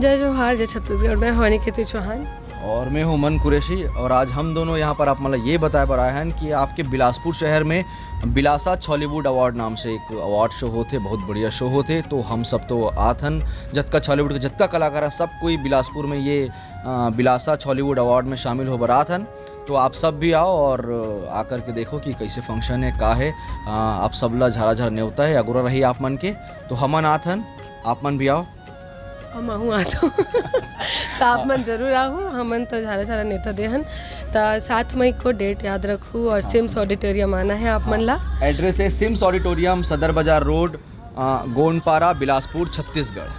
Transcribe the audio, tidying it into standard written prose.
जय जोहार, जय छत्तीसगढ़ में हनी कीर्ति चौहान। और मैं हूं अमन कुरैशी। और आज हम दोनों यहाँ पर आप मतलब ये बताए पर आए हैं कि आपके बिलासपुर शहर में बिलासा छॉलीवुड अवार्ड नाम से एक अवार्ड शो होते, बहुत बढ़िया शो होते। तो हम सब तो आथन जतका छॉलीवुड के जतका कलाकार है सब कोई बिलासपुर में ये बिलासा छॉलीवुड अवार्ड में शामिल हो बराथन। तो आप सब भी आओ और आकर के देखो कि कैसे फंक्शन है का है। आप सब ला झारा झारा न्योता है अगुरा रही आप मन के। तो हमन आथन, आप मन भी आओ। हम आहू आतो तो आप मन जरूर आहू। हमन तो झारा झारा नेता देहन। तो 7 मई को डेट याद रखू और सिम्स ऑडिटोरियम आना है आप मन ला। एड्रेस है सिम्स ऑडिटोरियम, सदर बाजार रोड, गोंडपारा, बिलासपुर, छत्तीसगढ़।